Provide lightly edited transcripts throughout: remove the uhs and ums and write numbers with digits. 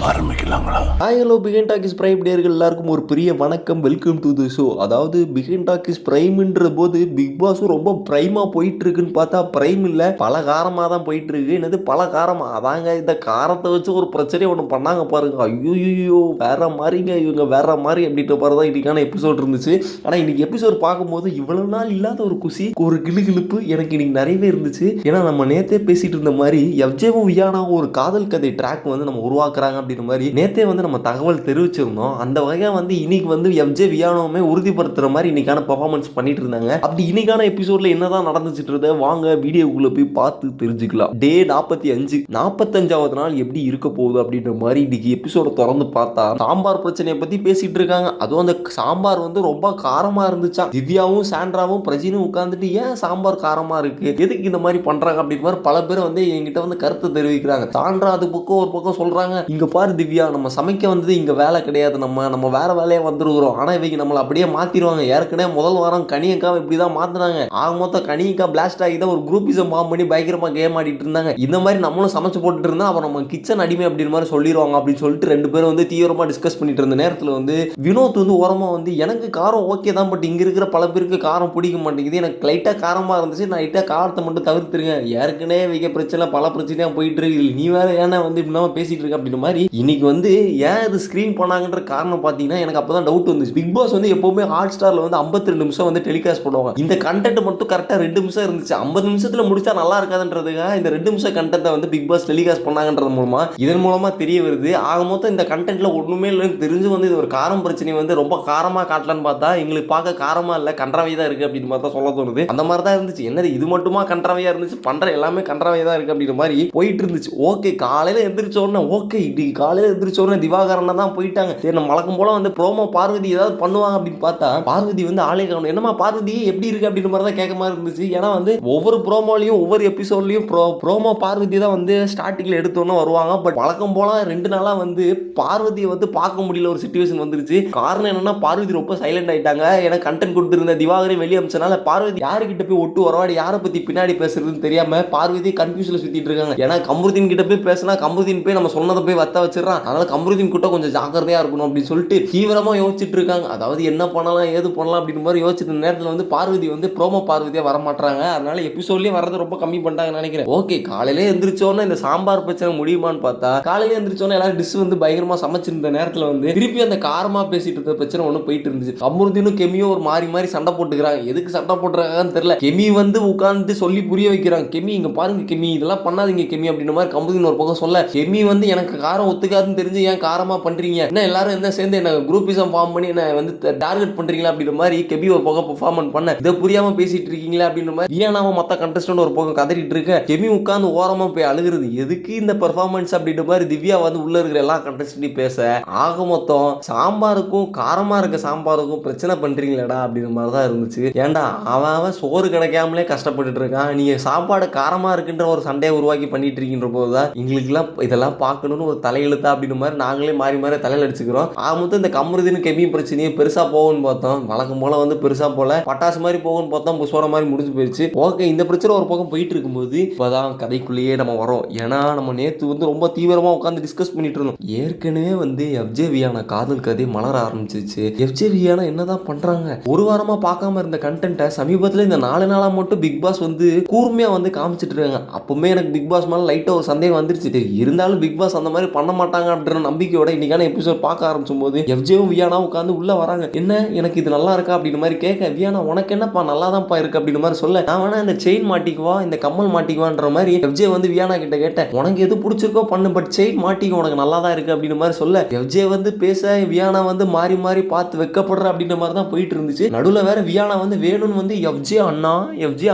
ஆரம்பிக்கலாங்களா? Hi hello பிகைன் talkies prime நேயர்கள் எல்லாருக்கும் ஒரு பெரிய வணக்கம். Welcome to the show. அதாவது பிகைன் டாக்கிஸ் பிரைம்ன்ற போது பிக் பாஸும் ரொம்ப பிரைமா போயிட்டு இருக்குன்னு பார்த்தா பிரைம் இல்ல, பல காரமாக தான் போயிட்டு இருக்கு. என்னது பல காரமா? அதாங்க இந்த காரத்தை வச்சு ஒரு பிரச்சனையை ஒன்று பண்ணாங்க பாருங்க. ஐயோ வேற மாதிரிங்க, இவங்க வேற மாதிரி அப்படின்ற மாதிரி தான் இன்னைக்கான எபிசோட் இருந்துச்சு. ஆனால் இன்னைக்கு எபிசோட் பார்க்கும்போது இவ்வளவு நாள் இல்லாத ஒரு குஷி, ஒரு கிளுகிழுப்பு எனக்கு இன்னைக்கு நிறையவே இருந்துச்சு. ஏன்னா நம்ம நேத்தே பேசிட்டு இருந்த மாதிரி எஃப்ஜேவும் வியானாவும் ஒரு காதல் கதை ட்ராக் வந்து நம்ம உருவாக்குறாங்க அப்படின்ற மாதிரி நேத்தே வந்து நம்ம தகவல் தெரிவிச்சிருந்தோம். அந்த வகையா வந்து இன்னைக்கு வந்து எஃப்ஜே வியானோவுமே உறுதிப்படுத்துற மாதிரி இன்னைக்கான பெர்ஃபார்மன்ஸ் பண்ணிட்டு இருந்தாங்க. அப்படி இன்னைக்கான எபிசோட்ல என்னதான் நடந்துச்சுன்றத வாங்க வீடியோக்குள்ள போய் பார்த்து தெரிஞ்சுக்கலாம். டே 45 நாள் எப்படி இருக்க போகுது அப்படின்ற மாதிரி இன்னைக்கு எபிசோட திறந்து பார்த்தா சாம்பார் பிரச்சனையை பத்தி பேசிட்டு இருக்காங்க. அதுவும் அந்த சாம்பார் வந்து ரொம்ப காரமா இருந்துச்சா. திவ்யாவும் சாண்ட்ராவும் பிரஜினும் உட்கார்ந்துட்டு ஏன் சாம்பார் காரமா இருக்கு, எதுக்கு இந்த மாதிரி பண்றாங்க அப்படின்ற மாதிரி பல பேர் வந்து என்கிட்ட வந்து கருத்து தெரிவிக்கிறாங்க. சாண்ட்ரா அது பக்கம் ஒரு பக்கம் சொல்றாங்க, இங்க பாரு திவ்யா, நம்ம சமைக்க வந்தது இங்க வேலை கிடையாது, நம்ம வேற வேலையா வந்துருக்கிறோம். ஆனா இவங்க நம்மளை அப்படியே மாத்திடுவாங்க. ஏற்கனவே முதல் வாரம் கனியக்காவை இப்படிதான் மாத்தினாங்க. ஆக மொத்தம் கனியக்கா பிளாஸ்ட் ஆகி தான் ஒரு குரூப்பிசம் ஃபார்ம் பண்ணி பயங்கரமா கேம் ஆடிட்டு இருந்தாங்க. இந்த மாதிரி நம்மளும் சமைச்சு போட்டுட்டு இருந்தா அப்புறம் நம்ம கிச்சன் அடிமை அப்படின்னு மாதிரி சொல்லிடுவாங்க அப்படின்னு சொல்லிட்டு ரெண்டு பேரும் வந்து தீவிரமா டிஸ்கஸ் பண்ணிட்டு இருந்த நேரத்தில் வந்து வினோத் வந்து ஓரமா வந்து எனக்கு காரம் ஓகே தான், பட் இங்க இருக்கிற பல பேருக்கு காரம் பிடிக்க மாட்டேங்குது, எனக்கு லைட்டா காரமா இருந்துச்சு, நான் லைட்டா காரத்தை மட்டும் தவிர்த்துருங்க, ஏற்கனவே வைக்க பிரச்சனை பல பிரச்சனையா போயிட்டு இருக்கு, நீ வேற ஏன்னா வந்து இப்படின்னா பேசிட்டு இருக்க அப்படின்னு மாதிரி. இன்னைக்கு வந்து ஏன் இது ஸ்க்ரீன் பண்ணாங்கன்ற காரணம் பார்த்தீங்கன்னா எனக்கு அப்பதான் டவுட் வந்துச்சு. பிக் பாஸ் வந்து எப்பவுமே ஹாட் ஸ்டார்ல வந்து 52 நிமிஷம் வந்து டெலிகாஸ்ட் பண்ணுவாங்க. இந்த கண்டென்ட் மட்டும் கரெக்டாக 2 நிமிஷம் இருந்துச்சு. 50 நிமிஷத்துல முடிச்சா நல்லா இருக்காதுன்றதுக்காக இந்த 2 நிமிஷம் கண்டென்ட்டை வந்து பிக் பாஸ் டெலிகாஸ்ட் பண்ணாங்கன்றது மூலமா இதன் மூலமா தெரிய வருது. ஆக மொத்தம் இந்த கண்டென்ட்ல ஒண்ணுமே இல்லைன்னு தெரிஞ்சு வந்து இது ஒரு காரம் பிரச்சனை வந்து ரொம்ப காரமா காட்டலான்னு பார்த்தா எங்களுக்கு பார்க்க காரமா இல்லை, கன்றாவை தான் இருக்கு அப்படின்னு மாதிரி தான் சொல்ல தோணுது. அந்த மாதிரி தான் இருந்துச்சு. என்னது இது மட்டுமா கன்றாவையா இருந்துச்சு, பண்ற எல்லாமே கன்றாவையா தான் இருக்கு அப்படின்ற மாதிரி போயிட்டு இருந்துச்சு. ஓகே, காலையில எந்திரிச்ச உடனே ஓகே இன்னைக்கு காலையில எந்திரிச்ச உடனே திவாகரன் தான் போயிட்டாங்க. சரி நம்ம வழக்கம் போல வந்து ப்ரோமோ பார்வதி ஏதாவது பண்ணுவாங்க அப்படின்னு பார்த்தா பார்வதி வந்து ஆளே காணும். என்னமா பார்வதி எப்படி இருக்கு அப்படின்ற மாதிரி தான் கேட்க மாதிரி இருந்துச்சு. ஏன்னா வந்து ஒவ்வொரு ப்ரோமோலையும் ஒவ்வொரு எபிசோட்லையும் ப்ரோமோ பார்வதி தான் வந்து ஸ்டார்டிங்ல எடுத்தோன்னு வருவாங்க. பட் வழக்கம் போல 2 நாளா வந்து பார்வதியை வந்து பார்க்க முடியல ஒரு சிச்சுவேஷன் வந்துருச்சு. காரணம் என்னன்னா பார்வதி ரொம்ப சைலண்ட் ஆயிட்டாங்க. ஏன்னா கண்டென்ட் கொடுத்துருந்த திவாகரை வெளியே அமிச்சனால பார்வதி யாருக்கிட்ட போய் ஒட்டு வரவாடி யாரை பத்தி பின்னாடி பேசுறதுன்னு தெரியாம பார்வதி கன்ஃபியூஸ்ல சுத்திட்டு இருக்காங்க. ஏன்னா கமருதீன் கிட்ட போய் பேசினா கமருதீன் போய் நம்ம சொன்னதை போய் வத்த வச்சிடறான். அதனால கமருதீன் கிட்ட கொஞ்சம் ஜாக்கிரதையா இருக்கணும் அப்படின்னு சொல்லிட்டு தீவிரமா யோசிச்சுட்டு இருக்காங்க. அதாவது என்ன பண்ணலாம் ஏது பண்ணலாம் அப்படின்னு மாதிரி யோசிச்சுட்டு நேரத்தில் வந்து பார்வதி வந்து ப்ரோமோ பார்வதியா வர மாட்டாங்க. அதனால எபிசோட்லயே வரது ரொம்ப கம்மி பண்ணிட்டாங்கன்னு நினைக்கிறேன். ஓகே, காலையிலே எந்திரிச்சோன்னா இந்த சாம்பார் பிரச்சனை முடியுமான்னு பார்த்தா காலையில எந்திரிச்சோன்னா எல்லாரும் டிஷ் வந்து பயங்கரமா சமைச்சிருந்த நேரத்தில் வந்து திருப்பி அந்த காரமா பேசிட்டு இருந்த பிரச்சனை ஒன்று போயிட்டு இருந்துச்சு. கமருதீனும் கெமியும் ஒரு மாறி மாறி சண்டை போட்டுக்கிறாங்க. எதுக்கு சண்டை போட்டுறாங்கன்னு தெரியல. கெமி வந்து உட்கார்ந்து சொல்லி புரிய வைக்கிறாங்க. கெமி இங்க பாருங்க கெமி, இதெல்லாம் பண்ணாதீங்க கெமி அப்படின்ற மாதிரி கமருதீன் ஒரு பக்கம் சொல்ல, கெமி வந்து எனக்கு காரம் ஒத்துக்காதுன்னு தெரிஞ்சு ஏன் காரமா பண்றீங்க, என்ன எல்லாரும் என்ன சேர்ந்து என்ன குரூப்பிசம் ஃபார்ம் பண்ணி என்ன வந்து டார்கெட் பண்றீங்களா அப்படின்ற மாதிரி கெபி ஒரு பக்கம் பெர்ஃபார்மன்ஸ் பண்ண இதை புரியாம பேசிட்டு இருக்கீங்களா அப்படின்ற மாதிரி வியானாவை மொத்த கண்டஸ்டன்ட் ஒரு பக்கம் கதறிட்டு இருக்க கெமி உட்கார்ந்து ஓரமா போய் அழுகிறது. எதுக்கு இந்த பெர்ஃபார்மன்ஸ் அப்படின்ற மாதிரி திவ்யா வந்து உள்ள இருக்கிற எல்லா கண்டஸ்டன்ட்டையும் பேச ஆக மொத்தம் சாம்பாருக்கும் காரமா இருக்க சாம்பாருக்கும் பிரச்சனை பண்றீங்களா அப்படின்ற மாதிரி தான் இருந்துச்சு. ஏன்டா அவன் சோறு கிடைக்காமலே கஷ்டப்பட்டுட்டு இருக்கான், நீங்க சாப்பாடு காரமா இருக்குன்ற ஒரு சண்டையை உருவாக்கி பண்ணிட்டு இருக்கின்ற போதுதான் எங்களுக்குலாம் இதெல்லாம் பார்க்கணும்னு ஒரு தலையெழுத்தா அப்படின்னு மாதிரி நாங்களே மாறி மாறி தலையில் அடிச்சுக்கிறோம். ஆக இந்த கமருதீன் கெமி பிரச்சனையும் பெருசா போகும்னு பார்த்தோம். வழக்கம் போல வந்து பெருசா போல பட்டாசு மாதிரி போகும்னு பார்த்தோம், புஷ்வான மாதிரி முடிஞ்சு போயிடுச்சு. ஓகே, இந்த பிரச்சனை ஒரு பக்கம் போயிட்டு இருக்கும்போது இப்பதான் கதைக்குள்ளேயே நம்ம வரோம். ஏன்னா நம்ம நேத்து வந்து ரொம்ப தீவிரமா உட்காந்து டிஸ்கஸ் பண்ணிட்டு இருந்தோம். ஏற்கனவே வந்து எஃப்ஜே வியானா காதல் கதை மலர ஆரம்பிச்சிச்சு. எஃப்ஜே வியானா என்னதான் பண்றாங்க, ஒரு வாரமா பார்க்காம இருந்த கண்டென்ட்டை சமீபத்தில் இந்த 4 நாளா மட்டும் பிக் பாஸ் வந்து கூர்மையா வந்து காமிச்சிட்டு இருக்காங்க. அப்பவுமே எனக்கு பிக் பாஸ் மேல லைட்டா ஒரு சந்தேகம் வந்துருச்சு. இருந்தாலும் பிக் பாஸ் அந்த மாதிரி பண்ண மாட்டாங்க அப்படின்ற நம்பிக்கையோட இன்னைக்கான எபிசோட் பார்க்க ஆரம்பிச்சும் போது எஃப்ஜேவும் வியானா உட்காந்து உள்ள வராங்க. என்ன எனக்கு இது நல்லா இருக்கா அப்படின்னு மாதிரி கேட்க, வியானா உனக்கு என்னப்பா நல்லா தான்ப்பா இருக்கு அப்படின்னு மாதிரி சொல்ல, நான் வேணா இந்த செயின் மாட்டிக்குவா இந்த கம்மல் மாட்டிக்குவான்ற மாதிரி எஃப்ஜே வந்து வியானா கிட்ட கேட்டேன். உனக்கு எது பிடிச்சிருக்கோ பண்ணு, பட் செயின் மாட்டிக்கும் உனக்கு நல்லா தான் இருக்கு அப்படின்னு மாதிரி சொல்ல, எஃப்ஜே வந்து பேச வியானா வந்து மாறி மாறி பார்த்து வெக்கப்படுற அப்படின்ற மாதிரி தான் போயிட்டு இருந்துச்சு. நடுவில் வேற வியானா வந்து வேணும்னு வந்து எஃப்ஜே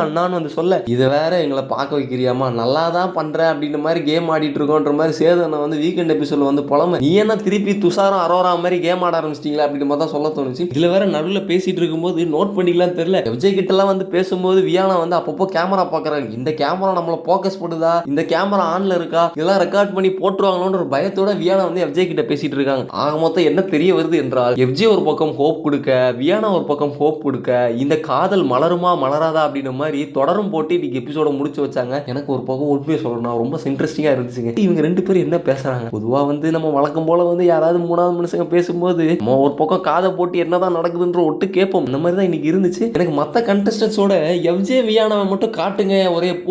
அண்ணான்னு வந்து சொல்ல, இதை வேற எங்களை பார்க்க வைக்கிறியாமா, நல்லா தான் பண்ற அப்படின்ற மாதிரி கேம் ஆடிட்டு இருக்கோன்ற மாதிரி சேதனை வந்து வீக்கெண்ட் எபிசோட்ல வந்து புலமை, நீ என்ன திருப்பி துஷாரம் அரோரா மாதிரி கேம் ஆட ஆரம்பிச்சிட்டீங்களா அப்படின்ற மாதிரி தான் சொல்ல தோணுச்சு. இதுல வேற நடுவில் பேசிட்டு இருக்கும்போது நோட் பண்ணிக்கலாம் தெரியல, விஜய் கிட்ட எல்லாம் வந்து பேசும்போது வியானா வந்து அப்பப்போ கேமரா பாக்குறாங்க. இந்த கேமரா நம்மள போக்கஸ் பண்ணுதா, இந்த கேமரா ஆன்ல இருக்கா, இதெல்லாம் ரெக்கார்ட் பண்ணி போட்டுருவாங்களோன்ற ஒரு பயத்தோட வியானா வந்து விஜய் கிட்ட பேசிட்டு இருக்காங்க. ஆக மொத்தம் என்ன தெரிய வருது என்றால், எஃப்ஜே ஒரு பக்கம் ஹோப் கொடுக்க, வியானா ஒரு பக்கம் ஹோப் கொடுக்க, இந்த காதல் மலருமா மலராதா அப்படின்ற மாதிரி தொடரும் போட்டு இன்னைக்கு எபிசோட முடிச்சு வச்சாங்க. எனக்கு ஒரு பக்கம் உண்மையை சொல்லணும் ரொம்ப இன்ட்ரெஸ்டிங்கா இருந்துச்சுங்க. இவங்க 2 பேரும் என்ன பேசுறாங்க, பொதுவா வந்து நம்ம வழக்கம் போல வந்து யாராவது மூணாவது மனுஷங்க பேசும்போது நம்ம ஒரு பக்கம் காதை போட்டு என்னதான் நடக்குதுன்ற ஒட்டு கேட்போம். இந்த மாதிரி தான் இன்னைக்கு இருந்துச்சு. எனக்கு மற்ற கண்டஸ்டன்ஸோட எஃப்ஜே வியானாவை மட்டும் காட்டுங்க,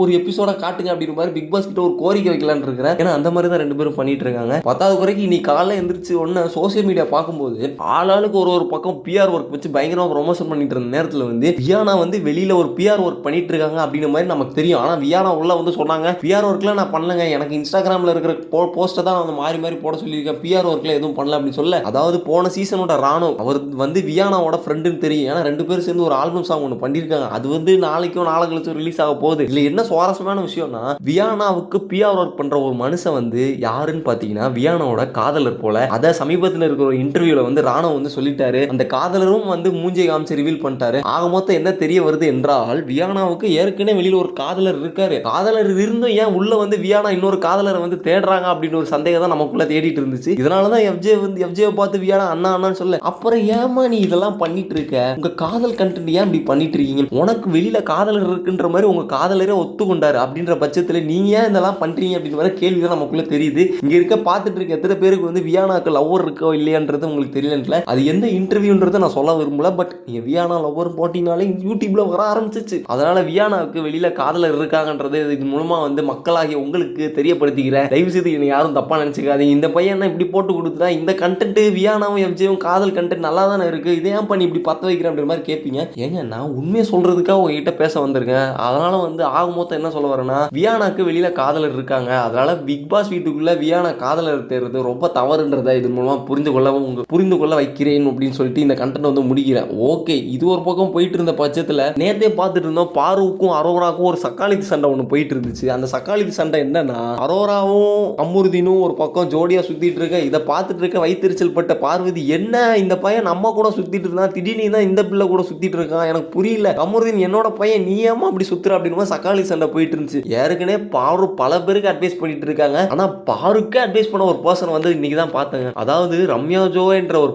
ஒரு எபிசோட காட்டுங்க அப்படின்ற மாதிரி பிக் பாஸ் கிட்ட ஒரு கோரிக்கை வைக்கலான்னு இருக்கிறேன். ஏன்னா அந்த மாதிரி தான் 2 பேரும் பண்ணிட்டு இருக்காங்க. 10வது குறைக்கு இன்னைக்கு காலைல எந்திரிச்சு ஒன்னு சோசியல் மீடியா பார்க்கும்போது ஆளாளுக்கு ஒரு பக்கம் பிஆர் ஒர்க் வச்சு பயங்கரமா ப்ரொமோஷன் பண்ணிட்டு இருந்த நேரத்தில் வந்து வியானா வந்து வெளியில ஒரு பிஆர் ஒர்க் பண்ணிட்டு இருக்காங்க அப்படின்ற மாதிரி நமக்கு தெரியும். ஆனா வியானா உள்ள வந்து சொன்னாங்க, பிஆர் ஒர்க்ல நான் பண்ணலங்க, எனக்கு இன்ஸ்டாகிராம்ல இருக்கிற போஸ்ட்டை தான் வந்து மாறி மாறி போட சொல்லியிருக்கேன், பிஆர் ஒர்க்ல எதுவும் பண்ணல அப்படின்னு சொல்ல. அதாவது போன சீசனோட ராணோ அவர் வந்து வியானாவோட ஃப்ரெண்டுன்னு தெரியும். ஏன்னா 2 பேரும் சேர்ந்து ஒரு ஆல்பம் சாங் ஒன்று பண்ணியிருக்காங்க. அது வந்து நாளைக்கும் நாளை கழிச்சு ரிலீஸ் ஆக போகுது. இதுல என்ன சுவாரஸ்யமான விஷயம்னா, வியானாவுக்கு பிஆர் ஒர்க் பண்ற ஒரு மனுஷன் வந்து யாருன்னு பாத்தீங்கன்னா வியானாவோட காதலர் போல. அத சமீபத்தில் இருக்கிற ஒரு இன்டர்வியூல வந்து ராணோ வந்து சொல்லிட்டாரு. அந்த காதலரும் வந்து மூஞ்சியை காமிச்சு ரிவீல் பண்ணிட்டாரு. ஆக மொத்தம் என்ன தெரிய வருது என்றால், வியானாவுக்கு ஏற்கனவே வெளியில ஒரு காதலர் இருக்காரு. காதலர் இருந்தும் ஏன் உள்ள வந்து வியானா இன்னொரு காதலரை வந்து தேடுறாங்க அப்படின்னு ஒரு சந்தேகம் தான் நமக்குள்ள தேடிட்டு இருந்துச்சு. இதனாலதான் எஃப்ஜே பார்த்து வியானா அண்ணா அண்ணான்னு சொல்ல, அப்புறம் ஏமா நீ இதெல்லாம் பண்ணிட்டு இருக்க, உங்க காதல் கண்டென்ட் ஏன் இப்படி பண்ணிட்டு இருக்கீங்க, உனக்கு வெளியில காதலர் இருக்குன்ற மாதிரி உங்க காதலரே ஒத்துக்கொண்டாரு அப்படின்ற பட்சத்துல நீங்க ஏன் இதெல்லாம் பண்றீங்க அப்படின்ற மாதிரி கேள்வி தான் நமக்குள்ள தெரியுது. இங்க இருக்க பார்த்துட்டு இருக்க எத்தனை பேருக்கு வந்து வியானாக்கு லவ்வர் இருக்கோ இல்லையான்றது உங்களுக்கு தெரியல. அது எந்த இன்டர்வியூன்றதை நான் சொல்ல விரும்பல. பட் நீங்க வியானா லவ்வர் போட்டினாலே யூடியூப்ல வர ஆரம்பிச்சிச்சு. அதனால வியானாவுக்கு வெளியில காதலர் இருக்காங்கன்றது இது மூலமா வந்து மக்களாகிய உங்களுக்கு தெரியப்படுத்திக்கிறேன். தயவு செய்து என்னை யாரும் தப்பா நினைச்சுக்காதீங்க. இந்த பையன் இப்படி போட்டு கொடுத்துட்டா இந்த கண்டென்ட் வியானாவும் எஃப்ஜேவும் காதல் கண்டென்ட் நல்லா தானே இருக்கு, இதே ஏன் பண்ணி இப்படி பத்த வைக்கிறேன் அப்படின்ற மாதிரி கேட்பீங்க. ஏங்க நான் உண்மையை சொல்றதுக்காக உங்ககிட்ட பேச வந்திருக்கேன். அதனால வந்து ஆக மொத்தம் என்ன சொல்ல வரேன்னா, வியானாக்கு வெளியில காதலர் இருக்காங்க. அதனால பிக் பாஸ் வீட்டுக்குள்ள வியானா காதலர் தேர்றது ரொம்ப தவறுன்றதை இது மூலமா புரிந்து கொள்ள வைக்கிறேன் அப்படின்னு சொல்லிட்டு இந்த கண்டென்ட் வந்து முடிக்கிறேன். ஓகே, இது ஒரு பக்கம் போயிட்டு இருந்த பட்சத்தில் நேத்தே பார்த்துட்டு இருந்தோம், பாருவுக்கும் அரோராவுக்கும் ஒரு சக்காளித்து சண்டை ஒன்று போயிட்டு இருந்துச்சு. அந்த சக்காளித்து சண்டை என்னன்னா, அரோராவும் அம்முருதீனும் ஒரு பக்கம் ஜோடியா சுத்திட்டு இருக்க. இதை பார்த்துட்டு இருக்க வைத்தறிச்சல் பட்ட பார்வதி, என்ன இந்த பையன் நம்ம கூட சுத்திட்டு இருந்தான், திடீர்னு தான் இந்த பிள்ளை கூட சுத்திட்டு இருக்கான், எனக்கு புரியல, அம்முருதீன் என்னோட பையன் நீ ஏமா அப்படி சுத்துற அப்படின்னு சக்காளி சண்டை போயிட்டு இருந்துச்சு. ஏற்கனவே பாரு பல பேருக்கு அட்வைஸ் பண்ணிட்டு இருக்காங்க. ஆனா பாருக்கு அட்வைஸ் பண்ண ஒரு பர்சன் வந்து இன்னைக்கு தான் பார்த்தாங்க. அதாவது ரம்யா ஜோ என்ற ஒரு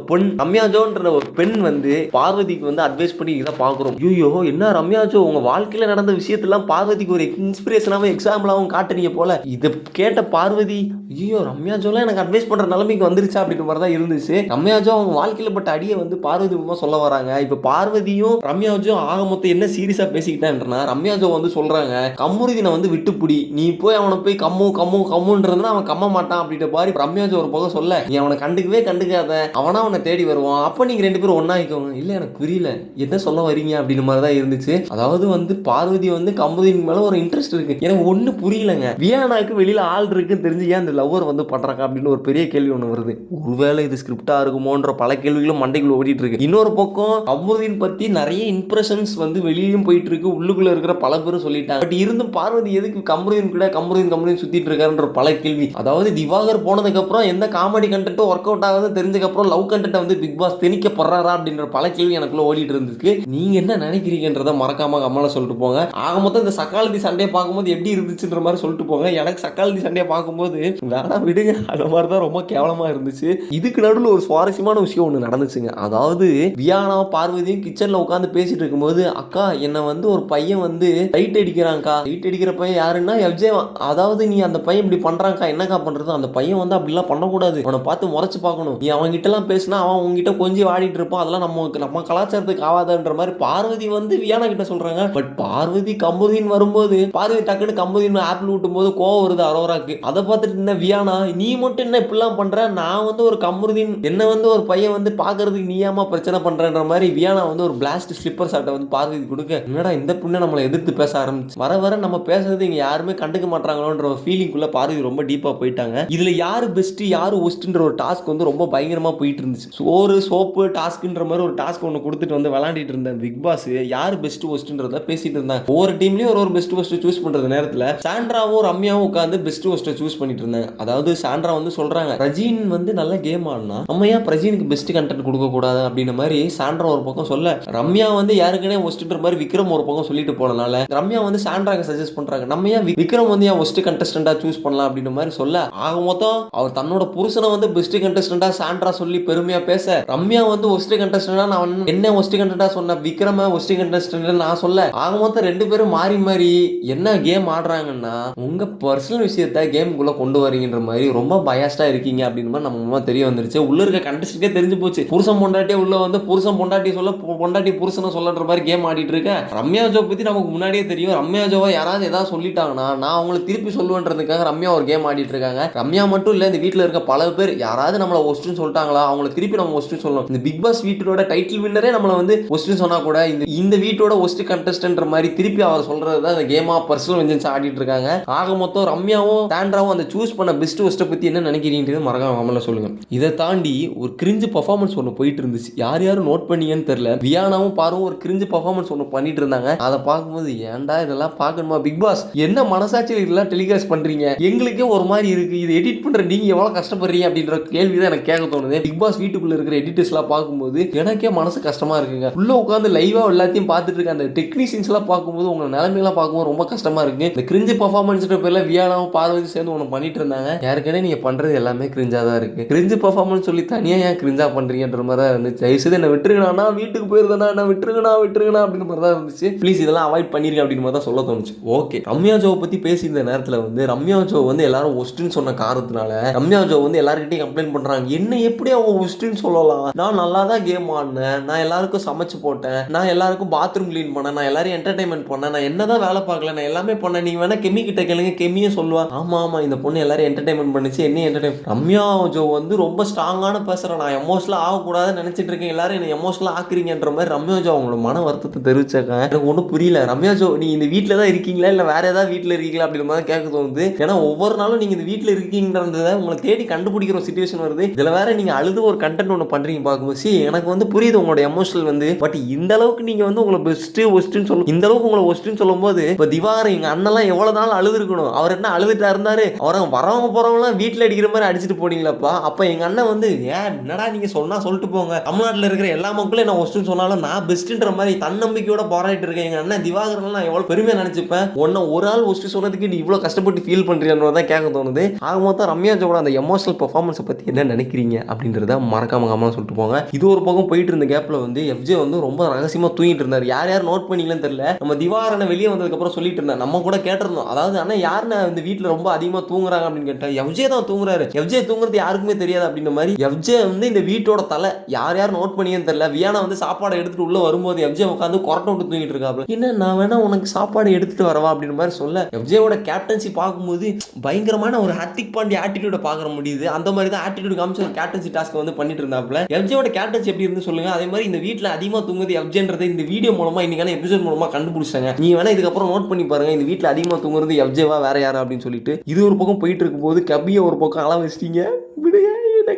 பெண் வந்து பார்வதிக்கு வந்து அட்வைஸ் பண்ணி இதை பார்க்குறோம். ஐயோ என்ன ரம்யா ஜோ, உங்க வாழ்க்கையில் நடந்த விஷயத்தெல்லாம் பார்வதிக்கு ஒரு இன்ஸ்பிரேஷனாகவும் எக்ஸாம்பிளாகவும் காட்டுறீங்க போல. இதை கேட்ட பார்வதி, ஐயோ ரம்யா ஜோலாம் எனக்கு அட்வைஸ் பண்ற நிலைமைக்கு வந்துருச்சா அப்படின்ற மாதிரி தான் இருந்துச்சு. ரம்யா ஜோ அவங்க வாழ்க்கையில் பட்ட அடியை வந்து பார்வதி மூலமா சொல்ல வராங்க. இப்போ பார்வதியும் ரம்யா ஜோ ஆக மொத்தம் என்ன சீரியஸா பேசிக்கிட்டேன்னா, ரம்யா ஜோ வந்து சொல்றாங்க, கம்முருதினை வந்து விட்டுப்புடி, நீ போய் அவனை போய் கம்முன்றதுனா அவன் கம்ம மாட்டான் அப்படின்ற மாதிரி ரம்யா ஜோ ஒரு பக்கம் சொல்ல, நீ அவனை கண்டுக்காத, அவனா அவனை தேடி வருவான், அப்ப நீங்க 2 பேரும் ஒன்னாயிக்கோங்க. இல்ல எனக்கு புரியல என்ன சொல்ல வரீங்க அப்படின்னு மாதிரி தான் இருந்துச்சு. அதாவது வந்து பார்வதி வந்து கம்புதின் மேல ஒரு இன்ட்ரெஸ்ட் இருக்கு. எனக்கு ஒண்ணு புரியலங்க, வியானாக்கு வெளியில ஆள் இருக்குன்னு தெரிஞ்சு ஏன் இந்த லவ்வர் வந்து பண்றாங்க அப்படின்னு ஒரு பெரிய கேள்வி ஒண்ணு வருது. ஒருவேளை இது ஸ்கிரிப்டா இருக்குமோன்ற பல கேள்விகளும் மண்டைக்குள்ள ஓடிட்டு இருக்கு. இன்னொரு பக்கம் கம்புதின் பத்தி நிறைய இம்ப்ரெஷன்ஸ் வந்து வெளியிலும் போயிட்டு இருக்கு, உள்ளுக்குள்ள இருக்கிற பல பேரும் சொல்லிட்டாங்க. பட் இருந்தும் பார்வதி எதுக்கு கம்புதின் சுத்திட்டு இருக்காருன்ற பல கேள்வி. அதாவது திவாகர் போனதுக்கு அப்புறம் எந்த காமெடி கண்டென்ட்டும் ஒர்க் அவுட் ஆகாது தெரிஞ்சதுக்கு அப்புறம் லவ் கண்டென்ட் வந்து பிக் பாஸ் திணிக்கப்படுறாரா அப்படின்ற பல கேள்வி எனக்குள்ள ஓடிட்டு இருந்துருக்கு. நீங்க என்ன நினைக்கிறீங்கன்றத மறக்காம கம்மல சொல்லிட்டு போங்க. ஆக மொத்தம் இந்த சக்காலத்தி சண்டையை பார்க்கும்போது எப்படி இருந்துச்சுன்ற மாதிரி சொல்லிட்டு போங்க. எனக்கு சக்காலத்தி சண்டையை பார்க்கும்போது வேணா விடுங்க, அந்த மாதிரி தான் ரொம்ப கேவலமா இருந்துச்சு. இதுக்கு நடுவில் ஒரு சுவாரஸ்யமான விஷயம் ஒன்று நடந்துச்சுங்க. அதாவது வியானா பார்வதியும் கிச்சன்ல உட்காந்து பேசிட்டு இருக்கும்போது, அக்கா என்ன வந்து ஒரு பையன் வந்து லைட் அடிக்கிறான்க்கா, லைட் அடிக்கிற பையன் யாருன்னா எஃப்ஜே, அதாவது நீ அந்த பையன் இப்படி பண்றான்க்கா, என்னக்கா பண்றது, அந்த பையன் வந்து அப்படிலாம் பண்ணக்கூடாது, அவனை பார்த்து முறைச்சு பார்க்கணும், நீ அவன்கிட்ட எல்லாம் பேசினா அவன் உங்ககிட்ட கொஞ்சம் ஆடிட்டு இருப்பான், அதெல்லாம் நம்ம கலாச்சாரத்துக்கு ஆகாதுன்ற மாதிரி பார்வதி வந்து வியானா கிட்ட சொல்றாங்க. பட் பார்வதி கம்புதின் வரும்போது பார்வதி டக்குன்னு கம்புதின் ஆப்பிள் ஊட்டும் போது கோவம் வருது அரோராக்கு. அதை பார்த்துட்டு இருந்த வியானா, நீ மட்டும் என்ன இப்படிலாம் பண்ற, நான் வந்து ஒரு கம்புதின் என்ன வந்து ஒரு பையன் வந்து பாக்குறதுக்கு நீ ஏமா பிரச்சனை பண்றன்ற மாதிரி வியானா வந்து ஒரு பிளாஸ்ட் ஸ்லிப்பர் சாட்டை வந்து பார்வதி கொடுக்க, என்னடா இந்த புண்ணை நம்மளை எதிர்த்து பேச ஆரம்பிச்சு, வர நம்ம பேசுறது இங்க யாருமே கண்டுக்க மாட்டாங்களோன்ற ஒரு ஃபீலிங்குள்ள பார்வதி ரொம்ப டீப்பா போயிட்டாங்க. இதுல யாரு பெஸ்ட் யாரு ஒஸ்ட்ன்ற ஒரு டாஸ்க் வந்து ரொம்ப பயங்கரமா போயிட்டு இருந்துச்சு. சோறு சோப்பு டாஸ்க்ன்ற மாதிரி ஒரு டாஸ்க் ஒன்று கொடுத்துட்டு வந்து விளையாடிட்டு இருந்த பிக் பாஸ் யார் பெஸ்ட் ஒஸ்ட்ன்றத பேசிட்டு இருந்தாங்க. ஒவ்வொரு டீம்லயும் ஒரு பெஸ்ட் ஒஸ்ட் சூஸ் பண்றது நேரத்தில் சாண்ட்ராவும் ரம்யாவும் உட்காந்து பெஸ்ட் ஒஸ்ட்டை சூஸ் பண்ணிட்டு இருந்தாங்க. அதாவது சாண்ட்ரா வந்து சொல்றாங்க, பிரஜின் வந்து நல்ல கேம் ஆடினா நம்ம ஏன் பிரஜினுக்கு பெஸ்ட் கண்டென்ட் கொடுக்க கூடாது அப்படின்ற மாதிரி சாண்ட்ரா ஒரு பக்கம் சொல்ல, ரம்யா வந்து யாருக்குனே ஒஸ்ட்ன்ற மாதிரி விக்ரம் ஒரு பக்கம் சொல்லிட்டு போனனால ரம்யா வந்து சாண்ட்ராக்கு சஜஸ்ட் பண்றாங்க, நம்ம ஏன் விக்ரம் வந்து ஏன் ஒஸ்ட் கண்டஸ்டண்டா சூஸ் பண்ணலாம் அப்படின்ற மாதிரி சொல்ல, ஆக மொத்தம் அவர் தன்னோட புருஷனை வந்து பெஸ்ட் கண்டஸ்டண்டா சாண்ட்ரா சொல்லி பெருமையா பேச, ரம்யா வந்து ஒஸ்ட் கண்டஸ்டண்டா நான் என்ன ஒஸ்ட் கண்டஸ்டண்டா சொன்ன, விக்ரம ஒஸ்ட் கண்டஸ்டன்ட் நான் சொல்ல, ஆக மொத்தம் 2 பேரும் மாறி மாறி என்ன கேம் ஆடுறாங்கன்னா உங்க பர்சனல் விஷயத்த கேமுக்குள்ள கொண்டு வரீங்கன்ற மாதிரி மாதிரி ரொம்ப பயாஸ்டா இருக்கீங்க அப்படின்னு மாதிரி நம்ம தெரிய வந்துருச்சு. உள்ள இருக்க கண்டஸ்டே தெரிஞ்சு போச்சு. புருஷன் பொண்டாட்டியே உள்ள வந்து புருஷன் பொண்டாட்டி சொல்ல பொண்டாட்டி புருஷனை சொல்லன்ற மாதிரி கேம் ஆடிட்டு இருக்க. ரம்யா ஜோ பத்தி நமக்கு முன்னாடியே தெரியும். ரம்யா ஜோவை யாராவது ஏதாவது சொல்லிட்டாங்கன்னா நான் அவங்களை திருப்பி சொல்லுவேன்றதுக்காக ரம்யா ஒரு கேம் ஆடிட்டு இருக்காங்க. ரம்யா மட்டும் இல்ல, இந்த வீட்டில் இருக்க பல பேர் யாராவது நம்மளை ஒஸ்ட்னு சொல்லிட்டாங்களா அவங்களை திருப்பி நம்ம ஒஸ்ட்னு சொல்லணும். இந்த பிக் பாஸ் வீட்டோட டைட்டில் வின்னரே நம்மளை வந்து ஒஸ்ட்னு சொன்னா கூட இந்த வீட்டோட ஒஸ்ட் கண்டஸ்டன்ட் மாதிரி திருப்பி அவர் சொல்றது தான் இந்த கேம் ஆஃப் பர்சனல் வெஞ்சன்ஸ் ஆடிட்டு இருக்காங்க. ஆக மொத்தம் ரம்யாவும் சாண்ட்ராவும் அந்த சூஸ் பண்ண பெஸ்ட் ஒஸ்ட்டை பத்தி என்ன நினைக்கிறீங்க மறக்காம கமெண்ட்ல சொல்லுங்க. இதை தாண்டி ஒரு கிரிஞ்சு பர்ஃபார்மன்ஸ் ஒன்று போயிட்டு இருந்துச்சு. யார் யாரும் நோட் பண்ணீங்கன்னு தெரியல. வியானாவும் பாரும் ஒரு கிரிஞ்சு பர்ஃபார்மன்ஸ் ஒன்று பண்ணிட்டு இருந்தாங்க. அதை பார்க்கும்போது ஏன்டா இதெல்லாம் பார்க்கணுமா பிக் பாஸ், என்ன மனசாட்சியில் இதெல்லாம் டெலிகாஸ்ட் பண்றீங்க, எங்களுக்கே ஒரு மாதிரி இருக்கு, இது எடிட் பண்ற நீங்க எவ்வளவு கஷ்டப்படுறீங்க அப்படின்ற கேள்வி தான் எனக்கு கேட்க தோணுது. பிக் பாஸ் வீட்டுக்குள்ள இருக்கிற எடிட்டர்ஸ் எல்லாம் பார்க்கும்போது எனக்கே மனசு கஷ்டமா இருக்குங்க. உள்ள உட்காந்து லைவா எல்லாத்தையும் பார்த்துட்டு இருக்க அந்த டெக்னீஷியன்ஸ் எல்லாம் பார்க்கும்போது உங்க நிலைமையெல்லாம் பார்க்கும்போது ரொம்ப கஷ்டமா இருக்கு. இந்த கிரிஞ்சு பர்ஃபார்மன்ஸ் பேர்ல வியானாவும் பார்வதி சேர்ந்து ஒன்று பண்ணிட்டு இருந்தாங்க. யாருக்கே நீங்க பண்றது எல்லாமே கிரிஞ்சா தான் இருக்கு. கிரிஞ்சு பர்ஃபார்மன்ஸ் சொல்லி தனியா ஏன் கிரிஞ்சா பண்றீங்கன்ற மாதிரி தான் இருந்துச்சு. தயவுசெய்து என்ன விட்டுருங்கண்ணா, வீட்டுக்கு போயிருந்தேன்னா என்ன விட்டுருங்கண்ணா அப்படின்னு மாதிரி தான் இருந்துச்சு. ப்ளீஸ் இதெல்லாம் அவாய்ட் பண்ணிருங்க அப்படின்னு மாதிரி தான் சொல்ல தோணுச்சு. ஓகே, ரம்யா ஜோவை பத்தி பேசியிருந்த நேரத்தில் வந்து ரம்யா ஜோ வந்து எல்லாரும் ஒஸ்ட்னு சொன்ன காரணத்தினால ரம்யா ஜோ வந்து எல்லாருக்கிட்டையும் கம்ப்ளைண்ட் பண்றாங்க. என்ன எப்படி அவங்க ஒஸ்ட்னு சொல்லலாம், நான் நல்லா தான் கேம் ஆடினேன், நான் எல்லாருக்கும் சமைச்சு போட்டேன், நான் எல்லாருக்கும் பாத்ரூம் கிளீன் பண்ணேன், நான் எல்லாரும் என்டர்டைன்மெண்ட் பண்ணேன், நான் என்னதான் வேலை பார்க்கல, நான் எல்லாமே பண்ணேன், நீங்க வேணா கெமி கிட்ட கேளுங்க, கெமியும் சொல்லுவா ஆமா ஆமா இந்த பொண்ணு எல்லாரும் என்டர்டைன்மெண்ட் பண்ணிச்சு, என்ன என்டர்டைன். ரம்யா ஜோ வந்து ரொம்ப ஸ்ட்ராங்கான பேசுறேன், நான் எமோஷனலா ஆகக்கூடாதுன்னு நினைச்சிட்டு இருக்கேன், எல்லாரும் என்ன எமோஷனலா ஆக்குறீங்கன்ற மாதிரி ரம்யா ஜோ அவங்களோட மன வருத்தத்தை தெரிவிச்சாங்க. எனக்கு ஒன்றும் புரியல. ரம்யா ஜோ நீ இந்த வீட்டில் தான் இருக்கீங்களா இல்லை வேற ஏதாவது வீட்டில் இருக்கீங்களா அப்படின்ற மாதிரி கேட்க தோணுது. ஏன்னா ஒவ்வொரு நாளும் நீங்க இந்த வீட்டில் இருக்கீங்கன்றத உங்களை தேடி கண்டுபிடிக்கிற ஒரு சிச்சுவேஷன் வருது. இதுல வேற நீங்க அழுது ஒரு கண்டென்ட் ஒன்று பண்றீங்க பார்க்கும்போது எனக்கு வந்து புரியுது உங்களோட எமோஷனல் வந்து. பட் இந்த அளவுக்கு நீங்க வந்து உங்களை பெஸ்ட் ஒஸ்ட்னு சொல்லும், இந்த அளவுக்கு உங்களை ஒஸ்ட்னு சொல்லும் போது இப்போ திவாகரன் எங்க அண்ணெல்லாம் எவ்வளவு நாள் அழுது இருக்கணும். அவர் என்ன அழுதுட்டா இருந்தாரு, அவரை வரவங்க போறவங்களாம் வீட்டில் அடிக்கிற மாதிரி அடிச்சுட்டு போனீங்களாப்பா. அப்ப எங்க அண்ணன் வந்து என்னடா நீங்க சொன்னா சொல்லிட்டு போங்க, தமிழ்நாட்டில் இருக்கிற எல்லா மக்களும் என்ன ஒஸ்ட்னு சொன்னாலும் நான் பெஸ்ட்ன்ற மாதிரி தன்னம்பிக்கையோட போராடிட்டு இருக்கேன். எங்க அண்ணன் திவாகரன் நான் எவ்வளவு பெருமையா நினைச்சுப்பேன். ஒன்னும் ஒரு ஆள் ஒஸ்ட் சொன்னதுக்கு நீ இவ்வளவு கஷ்டப்பட்டு ஃபீல் பண்றீங்கன்னு தான் கேட்க தோணுது. ஆக மொத்தம் ரம்யா ஜோட அந்த எமோஷனல் பெர்ஃபார்மன்ஸை பத்தி என்ன நினைக்கிறீங்க அப்படின்றத மறக்காம கமெண்ட் சொல்லிட்டு போங்க. இது ஒரு பக்கம் போயிட்டு இருந்த கேப்ல வந்து எஃப்ஜே வந்து ரொம்ப ரகசியமா தூங்கிட்டு இருந்தார். யார் யார் நோட் பண்ணீங்கன்னு தெரியல. நம்ம திவாகரனை வெளியே வந்ததுக்கு அப்புறம் சொல்லிட்டு இருந்தா நம்ம கூட கேட்டிருந்தோம். அதாவது ஆனா யாருன்னு இந்த வீட்டுல ரொம்ப அதிகமா தூங்குறாங்க அப்படின்னு கேட்டா எஃப்ஜே தான் தூங்குறாரு. எஃப்ஜே தூங்குறது யாருக்குமே தெரியாது அப்படின்ற மாதிரி. எஃப்ஜே வந்து இந்த வீட்டோட தலை. யார் யார் நோட் பண்ணீங்கன்னு தெரியல. வியானா வந்து சாப்பாடு எடுத்துட்டு உள்ள வரும்போது எஃப்ஜே உட்காந்து கொரட்டை விட்டு தூங்கிட்டு இருக்காப்ல. என்ன நான் வேணா உனக்கு சாப்பாடு எடுத்துட்டு வரவா அப்படின்ற மாதிரி சொல்ல எஃப்ஜேவோட கேப்டன்சி பார்க்கும்போது பயங்கரமான ஒரு ஹர்திக் பாண்டியா ஆட்டிடியூட பார்க்க முடியுது. அந்த மாதிரி தான் ஆட்டிடியூட் காமிச்சு ஒரு கேப்டன்சி டாஸ்க் வந்து பண்ணிட்டு இருந்தாப்ல. எஃப்ஜேவோட கேப்டன்சி எப்படி இருந்து சொல்லுங்க. அதே மாதிரி இந்த வீட்டில் அதிகமாக தூங்குது எஃப்ஜேன்றதை இந்த வீடியோ மூலமா இன்னைக்கான எபிசோட் மூலமா கண்டுபிடிச்சாங்க. நீ வேணா இதுக்கப்புறம் நோட் பண்ணி பாருங்க, இந்த வீட்டில் அதிகமாக தூங்குறது எஃப்ஜேவா வேற யாரா அப்படின்னு சொல்லிட்டு. இது ஒரு பக்கம் போயிட்டு இருக்கும்போது கபியை ஒரு பக்கம் அளவு வச்சிட்டீங்க விடுங்க.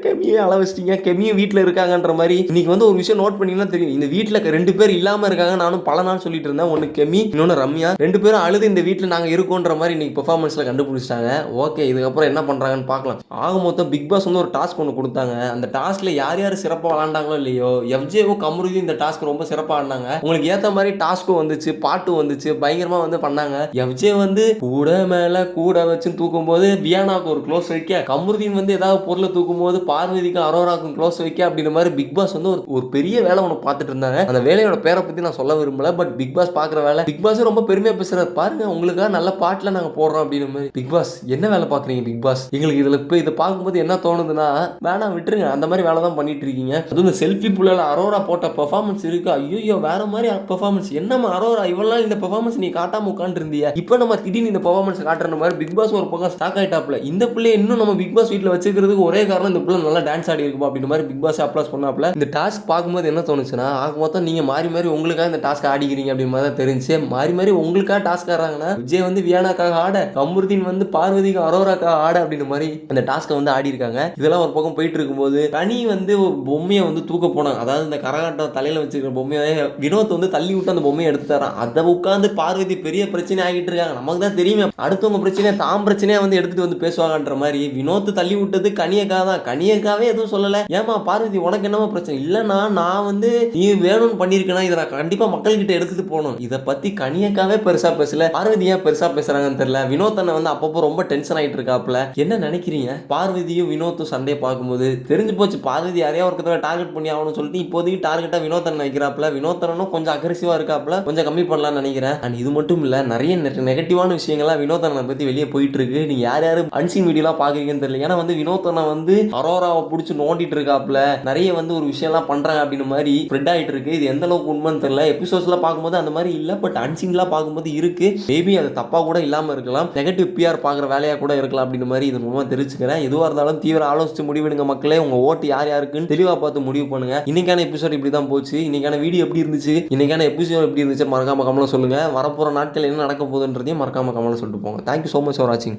கெமியை அளவு வச்சிட்டீங்க, கெமியும் வீட்டில் இருக்காங்கன்ற மாதிரி. இன்னைக்கு வந்து ஒரு விஷயம் நோட் பண்ணீங்கன்னா தெரியும். இந்த வீட்டில் 2 பேர் இல்லாம இருக்காங்க. நானும் பல நாள் சொல்லிட்டு இருந்தேன். ஒன்னு கெமி, இன்னொன்னு ரம்யா. 2 பேரும் அழுது இந்த வீட்டில் நாங்கள் இருக்கோன்ற மாதிரி இன்னைக்கு பெர்ஃபார்மன்ஸ்ல கண்டுபிடிச்சிட்டாங்க. ஓகே, இதுக்கப்புறம் என்ன பண்றாங்கன்னு பார்க்கலாம். ஆக மொத்தம் பிக் பாஸ் வந்து ஒரு டாஸ்க் ஒன்று கொடுத்தாங்க. அந்த டாஸ்க்ல யார் யார் சிறப்பாக விளாண்டாங்களோ இல்லையோ எஃப்ஜேவும் கமருதி இந்த டாஸ்க் ரொம்ப சிறப்பாக ஆடினாங்க. உங்களுக்கு ஏற்ற மாதிரி டாஸ்க்கும் வந்துச்சு, பாட்டும் வந்துச்சு, பயங்கரமா வந்து பண்ணாங்க. எஃப்ஜே வந்து கூட மேல கூட வச்சு தூக்கும் போது வியானாவுக்கு ஒரு க்ளோஸ் வைக்க, கமருதீன் வந்து ஏதாவது பொருளை தூக்கும் போது பார்வதிக்கு அரோராக்கும் க்ளோஸ் வைக்க அப்படின்ற மாதிரி பிக் பாஸ் வந்து ஒரு பெரிய வேலை ஒன்று பார்த்துட்டு இருந்தாங்க. அந்த வேலையோட பேரை பத்தி நான் சொல்ல விரும்பல. பட் பிக் பாஸ் பார்க்குற வேலை. பிக் பாஸ் ரொம்ப பெருமையா பேசுறாரு. பாருங்க உங்களுக்காக நல்ல பாட்டுல நாங்க போடுறோம் அப்படின்னு மாதிரி. பிக் பாஸ் என்ன வேலை பார்க்குறீங்க பிக் பாஸ்? எங்களுக்கு இதுல போய் இதை பார்க்கும்போது என்ன தோணுதுன்னா வேணாம் விட்டுருங்க, அந்த மாதிரி வேலை தான் பண்ணிட்டு இருக்கீங்க. அதுவும் இந்த செல்ஃபி புள்ளால அரோரா போட்ட பெர்ஃபார்மன்ஸ் இருக்கு. ஐயோ வேற மாதிரி பெர்ஃபார்மன்ஸ். என்னமா அரோரா இவ்வளவு இந்த பெர்ஃபார்மன்ஸ் நீ காட்டாம உட்காந்து இருந்தியா, இப்போ நம்ம திடீர்னு இந்த பெர்ஃபார்மன்ஸ் காட்டுற மாதிரி பிக் பாஸ் ஒரு பக்கம் ஸ்டாக் ஆயிட்டாப்ல. இந்த பிள்ளை இன்னும் நம்ம பிக் பாஸ் வீட்டில் வச்சுக்கிறதுக்கு ஒரே காரணம் இந்த பிள்ளை நல்லா டான்ஸ் ஆடி இருக்குமா அப்படின்ற மாதிரி பிக் பாஸ் அப்ளாஸ் பண்ணாப்ல. இந்த டாஸ்க் பார்க்கும்போது என்ன தோணுச்சுன்னா ஆக மொத்தம் நீங்க மாறி மாறி உங்களுக்காக இந்த டாஸ்க் ஆடிக்கிறீங்க அப்படின்னு மாதிரி தான் தெரிஞ்சு. மாறி மாறி உங்களுக்காக டாஸ்க் ஆடுறாங்கன்னா விஜய் வந்து வியானாக்காக ஆட, கமருதீன் வந்து பார்வதிக்கு அரோராக்காக ஆட அப்படின்ற மாதிரி அந்த டாஸ்க்கை வந்து ஆடி இருக்காங்க. இதெல்லாம் ஒரு பக்கம் போயிட்டு இருக்கும்போது கனி வந்து பொம்மையை வந்து தூக்க போனாங்க. அதாவது இந்த கரகாட்டம் தலையில வச்சிருக்கிற பொம்மையை வினோத் வந்து தள்ளி விட்டு அந்த பொம்மையை எடுத்து தரான். அதை உட்காந்து பார்வதி பெரிய பிரச்சனை ஆகிட்டு இருக்காங்க. நமக்கு தான் தெரியுமே அடுத்தவங்க பிரச்சனையை தாம் பிரச்சனையா வந்து எடுத்துட்டு வந்து பேசுவாங்கன்ற மாதிரி. வினோத் தள்ளி விட்டது கனியக்காக தான். கனியை கனியக்காவே எதுவும் சொல்லல. ஏமா பார்வதி உனக்கு என்னமா பிரச்சனை? இல்லனா நான் வந்து நீ வேணும்னு பண்ணிருக்கனா, இதை நான் கண்டிப்பா மக்கள் கிட்ட எடுத்துட்டு போகணும். இதை பத்தி கனியக்காவே பெருசா பேசல. பார்வதி ஏன் பெருசா பேசுறாங்கன்னு தெரியல. வினோத் அண்ணன் வந்து அப்பப்போ ரொம்ப டென்ஷன் ஆயிட்டு இருக்காப்ல. என்ன நினைக்கிறீங்க? பார்வதியும் வினோத்தும் சண்டையை பார்க்கும்போது தெரிஞ்சு போச்சு, பார்வதி யாரையா ஒரு டார்கெட் பண்ணி ஆகணும்னு சொல்லிட்டு இப்போதைக்கு டார்கெட்டா வினோத் அண்ணன் வைக்கிறாப்ல. வினோத் அண்ணனும் கொஞ்சம் அக்ரெசிவா இருக்காப்ல, கொஞ்சம் கம்மி பண்ணலாம்னு நினைக்கிறேன். அண்ட் இது மட்டும் இல்ல, நிறைய நெகட்டிவான விஷயங்கள்லாம் வினோத் அண்ணனை பத்தி வெளியே போயிட்டு இருக்கு. நீங்க யார் யாரு அன்சீன் வீடியோலாம் பாக்குறீங்கன்னு தெரியல. ஏன்னா வந்து வினோத் அண்ணன் வந்து அரோராவை பிடிச்சி நோண்டிட்டு இருக்காப்ல, நிறைய வந்து ஒரு விஷயம்லாம் பண்றாங்க அப்படின்னு மாதிரி ஸ்ப்ரெட் ஆயிட்டு இருக்கு. இது எந்த அளவுக்கு உண்மைன்னு தெரியல. எபிசோட்ஸ்லாம் பார்க்கும்போது அந்த மாதிரி இல்ல, பட் அன்சீன்லாம் பார்க்கும்போது இருக்கு. மேபி அது தப்பா கூட இல்லாம இருக்கலாம், நெகட்டிவ் பிஆர் பாக்குற வேலையா கூட இருக்கலாம் அப்படின்னு மாதிரி இது மூலமா தெரிஞ்சுக்கிறேன். எதுவா இருந்தாலும் தீவிர ஆலோசிச்சு முடிவெடுங்க மக்களே. உங்க ஓட்டு யார் யாருக்குன்னு தெளிவா பார்த்து முடிவு பண்ணுங்க. இன்னைக்கான எபிசோட் இப்படி தான் போச்சு. இன்னைக்கான வீடியோ எப்படி இருந்துச்சு, இன்னைக்கான எபிசோட் எப்படி இருந்துச்சு மறக்காம கமெண்ட்ல சொல்லுங்க. வரப்போற நாட்கள் என்ன நடக்க போகுதுன்றதையும் மறக்காம கமெண்ட்ல சொல்லிட்டு போங்க. Thank you so much for watching.